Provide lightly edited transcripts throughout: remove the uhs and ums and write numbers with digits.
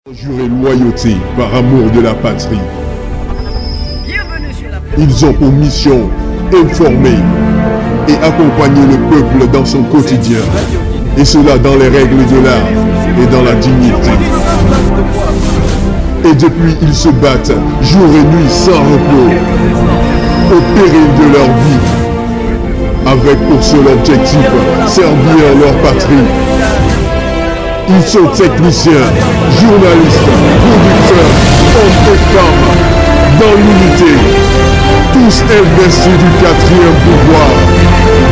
Juré loyauté par amour de la patrie. Ils ont pour mission informer et accompagner le peuple dans son quotidien, et cela dans les règles de l'art et dans la dignité. Et depuis, ils se battent jour et nuit sans repos, au péril de leur vie, avec pour seul objectif servir leur patrie. Ils sont techniciens, journalistes, producteurs, hommes et femmes, dans l'unité, tous investis du 4e pouvoir,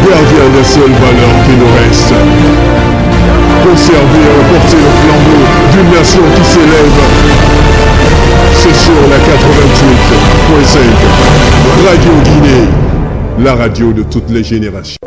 gardiens des seules valeurs qui nous restent. Conserver et porter le flambeau d'une nation qui s'élève. C'est sur la 88.5, Radio Guinée, la radio de toutes les générations.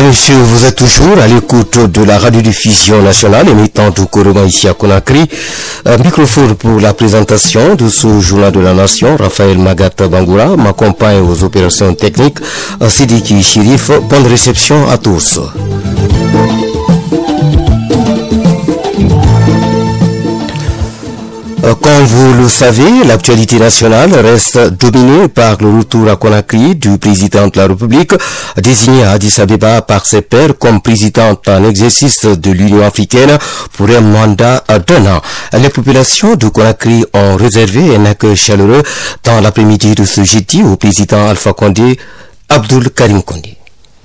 Monsieur, vous êtes toujours à l'écoute de la radiodiffusion nationale émettant du Koroma ici à Conakry. Microphone pour la présentation de ce journal de la nation. Raphaël Magata Bangoura m'accompagne aux opérations techniques. Sidiki Chirif, bonne réception à tous. Comme vous le savez, l'actualité nationale reste dominée par le retour à Conakry du président de la République, désigné à Addis Abeba par ses pairs comme président en exercice de l'Union africaine pour un mandat d'1 an. Les populations de Conakry ont réservé un accueil chaleureux dans l'après-midi de ce jeudi au président Alpha Condé, Abdoul Karim Condé.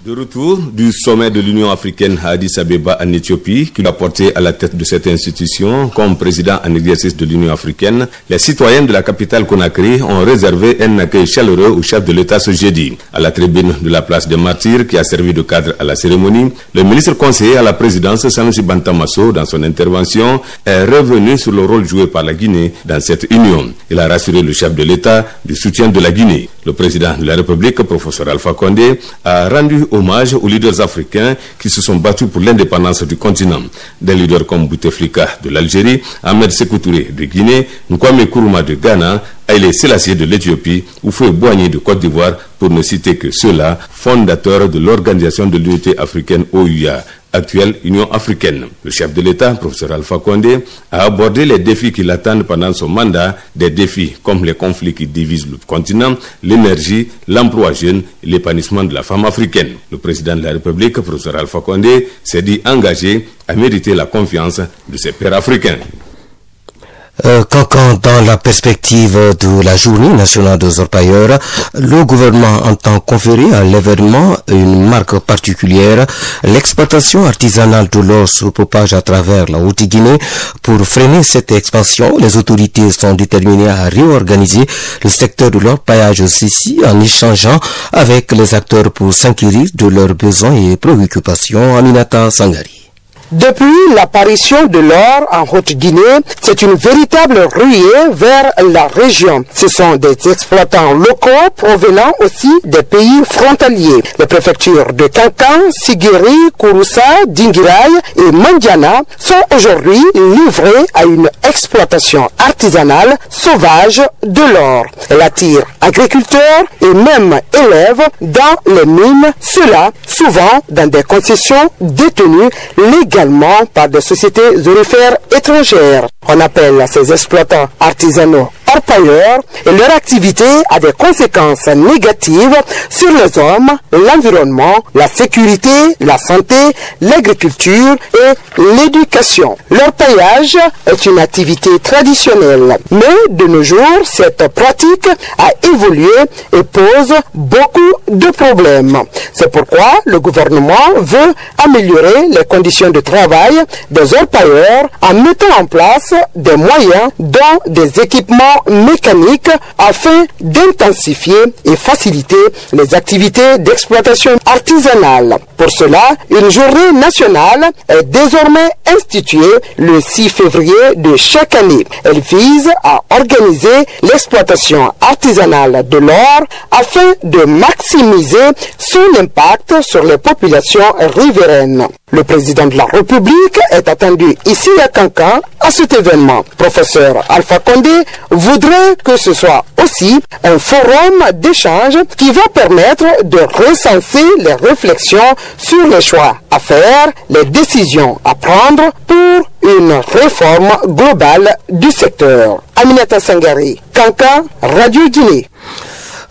De retour du sommet de l'Union africaine à Addis Abeba en Éthiopie, qui l'a porté à la tête de cette institution comme président en exercice de l'Union africaine, les citoyens de la capitale Conakry ont réservé un accueil chaleureux au chef de l'État ce jeudi. À la tribune de la place des Martyrs, qui a servi de cadre à la cérémonie, le ministre conseiller à la présidence, Sanusi Bantamasso, dans son intervention, est revenu sur le rôle joué par la Guinée dans cette union. Il a rassuré le chef de l'État du soutien de la Guinée. Le président de la République, professeur Alpha Condé, a rendu hommage aux leaders africains qui se sont battus pour l'indépendance du continent. Des leaders comme Bouteflika de l'Algérie, Ahmed Sékou Touré de Guinée, Kwame Nkrumah de Ghana, Haïlé Sélassié de l'Éthiopie ou Houphouët-Boigny de Côte d'Ivoire, pour ne citer que ceux-là, fondateurs de l'Organisation de l'Unité africaine OUA, actuelle Union africaine. Le chef de l'État, professeur Alpha Condé, a abordé les défis qui l'attendent pendant son mandat, des défis comme les conflits qui divisent le continent, l'énergie, l'emploi jeune et l'épanouissement de la femme africaine. Le président de la République, professeur Alpha Condé, s'est dit engagé à mériter la confiance de ses pairs africains. Quand dans la perspective de la journée nationale des orpailleurs, le gouvernement entend conférer à l'événement une marque particulière. L'exploitation artisanale de l'or se propage à travers la Haute-Guinée. Pour freiner cette expansion, les autorités sont déterminées à réorganiser le secteur de l'orpaillage aussi en échangeant avec les acteurs pour s'inquiéter de leurs besoins et préoccupations. Aminata Sangari. Depuis l'apparition de l'or en Haute-Guinée, c'est une véritable ruée vers la région. Ce sont des exploitants locaux provenant aussi des pays frontaliers. Les préfectures de Kankan, Sigiri, Kouroussa, Dinguiraï et Mandiana sont aujourd'hui livrées à une exploitation artisanale sauvage de l'or. Elle attire agriculteurs et même élèves dans les mines, cela souvent dans des concessions détenues légalement par des sociétés aurifères étrangères. On appelle ces exploitants artisanaux orpailleurs et leur activité a des conséquences négatives sur les hommes, l'environnement, la sécurité, la santé, l'agriculture et l'éducation. L'orpaillage est une activité traditionnelle, mais de nos jours, cette pratique a évolué et pose beaucoup de problèmes. C'est pourquoi le gouvernement veut améliorer les conditions de travail des orpailleurs en mettant en place des moyens dont des équipements mécanique afin d'intensifier et faciliter les activités d'exploitation artisanale. Pour cela, une journée nationale est désormais instituée le 6 février de chaque année. Elle vise à organiser l'exploitation artisanale de l'or afin de maximiser son impact sur les populations riveraines. Le président de la République est attendu ici à Kankan à cet événement. Professeur Alpha Condé voudrait que ce soit aussi un forum d'échange qui va permettre de recenser les réflexions sur les choix à faire, les décisions à prendre pour une réforme globale du secteur. Aminata Sangari, Kankan, Radio Guinée.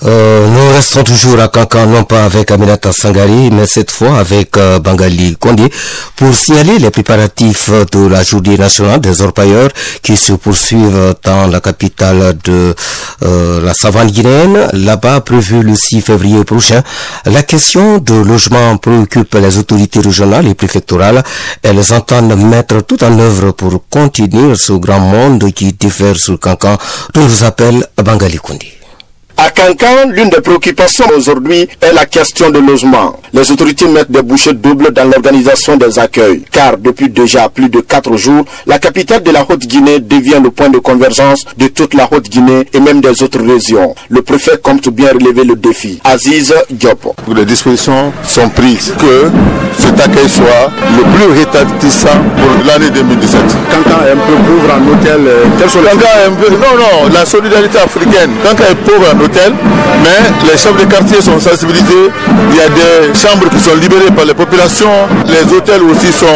Nous restons toujours à Kankan, non pas avec Aminata Sangari, mais cette fois avec Bangali Kondé, pour signaler les préparatifs de la journée nationale des orpailleurs qui se poursuivent dans la capitale de la savane guinéenne. Là-bas, prévu le 6 février prochain, la question de logement préoccupe les autorités régionales et préfectorales. Elles entendent mettre tout en œuvre pour contenir ce grand monde qui diffère sur Kankan, dont nous appelle Bangali Kondé. À Kankan, l'une des préoccupations aujourd'hui est la question de logement. Les autorités mettent des bouchées doubles dans l'organisation des accueils, car depuis déjà plus de 4 jours, la capitale de la Haute-Guinée devient le point de convergence de toute la Haute-Guinée et même des autres régions. Le préfet compte bien relever le défi. Aziz Diop. Les dispositions sont prises que cet accueil soit le plus rétablissant pour l'année 2017. Kankan est un peu pauvre en hôtel. Non, la solidarité africaine. Kankan est pauvre en hôtel, mais les chefs de quartier sont sensibilisés. Il y a des chambres qui sont libérées par les populations. Les hôtels aussi sont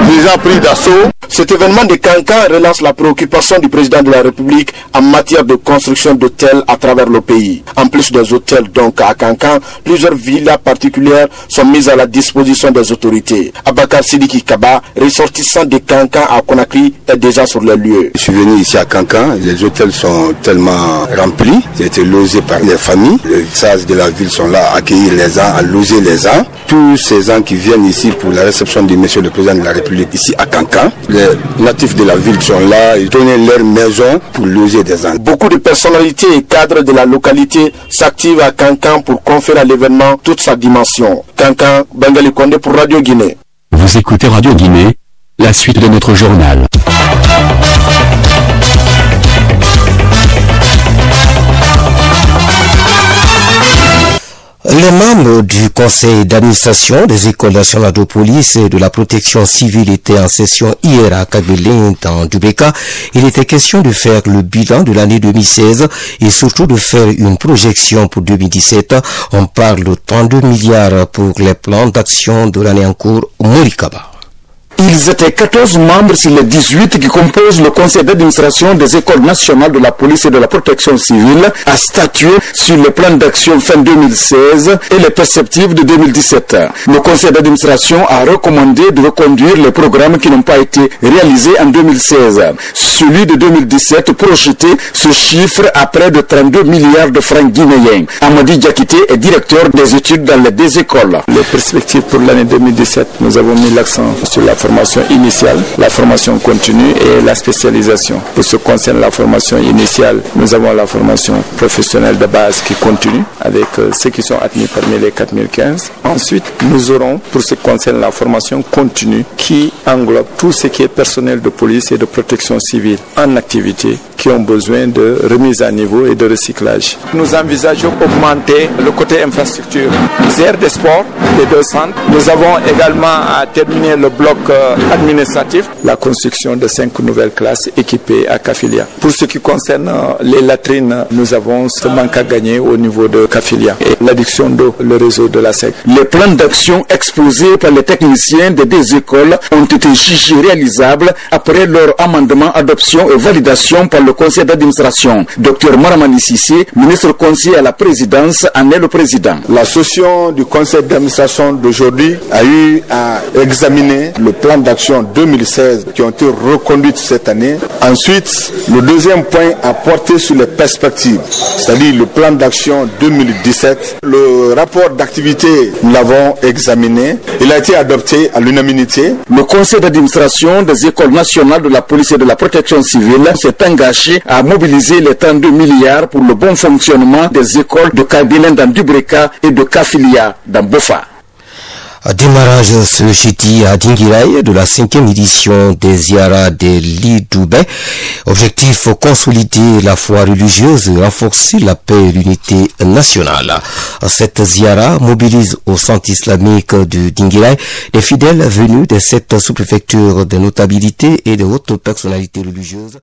déjà pris d'assaut. Cet événement de Kankan relance la préoccupation du président de la République en matière de construction d'hôtels à travers le pays. En plus des hôtels donc à Kankan, plusieurs villas particulières sont mises à la disposition des autorités. Abakar Sidiki Kaba, ressortissant de Kankan à Conakry, est déjà sur les lieux. Je suis venu ici à Kankan, les hôtels sont tellement remplis, j'ai été logé par les familles, les sages de la ville sont là à accueillir les gens, à loger les gens. Tous ces gens qui viennent ici pour la réception de monsieur le président de la République ici à Kankan, les natifs de la ville sont là, ils donnent leur maison pour loger des gens. Beaucoup de personnalités et cadres de la localité s'activent à Kankan pour conférer à l'événement toute sa dimension. Kankan, Bangali Kondé pour Radio Guinée. Vous écoutez Radio Guinée, la suite de notre journal. Les membres du conseil d'administration des écoles nationales de police et de la protection civile étaient en session hier à Kabylie dans Dubeka. Il était question de faire le bilan de l'année 2016 et surtout de faire une projection pour 2017. On parle de 32 milliards pour les plans d'action de l'année en cours au Morikaba. Ils étaient 14 membres sur les 18 qui composent le conseil d'administration des écoles nationales de la police et de la protection civile à statuer sur le plan d'action fin 2016 et les perspectives de 2017. Le conseil d'administration a recommandé de reconduire les programmes qui n'ont pas été réalisés en 2016. Celui de 2017 projeté se chiffre à près de 32 milliards de francs guinéens. Amadi Diakité est directeur des études dans les 2 écoles. Les perspectives pour l'année 2017, nous avons mis l'accent sur la formation initiale, la formation continue et la spécialisation. Pour ce qui concerne la formation initiale, nous avons la formation professionnelle de base qui continue avec ceux qui sont admis parmi les 4015. Ensuite, nous aurons pour ce qui concerne la formation continue qui englobe tout ce qui est personnel de police et de protection civile en activité qui ont besoin de remise à niveau et de recyclage. Nous envisageons augmenter le côté infrastructure, les aires de sport des 2 centres. Nous avons également à terminer le bloc administratif, la construction de 5 nouvelles classes équipées à Kafilia. Pour ce qui concerne les latrines, nous avons ce manque à gagner au niveau de Kafilia et l'adduction d'eau, le réseau de la SEC. Les plans d'action exposés par les techniciens des 2 écoles ont été jugés réalisables après leur amendement, adoption et validation par le conseil d'administration. Dr Maramani Sissé, ministre conseiller à la présidence, en est le président. La session du conseil d'administration d'aujourd'hui a eu à examiner le plan d'action 2016 qui ont été reconduites cette année. Ensuite, le deuxième point a porté sur les perspectives, c'est-à-dire le plan d'action 2017. Le rapport d'activité, nous l'avons examiné. Il a été adopté à l'unanimité. Le conseil d'administration des écoles nationales de la police et de la protection civile s'est engagé cherché à mobiliser les 32 milliards pour le bon fonctionnement des écoles de Kabila dans Dubreka et de Kafilia dans Bofa. Démarrage ce jeudi à Dinguiraï de la 5e édition des Ziara de l'Idoubé. Objectif, consolider la foi religieuse et renforcer la paix et l'unité nationale. Cette Ziara mobilise au centre islamique de Dinguiraï des fidèles venus des 7 sous-préfectures de notabilité et de hautes personnalités religieuses.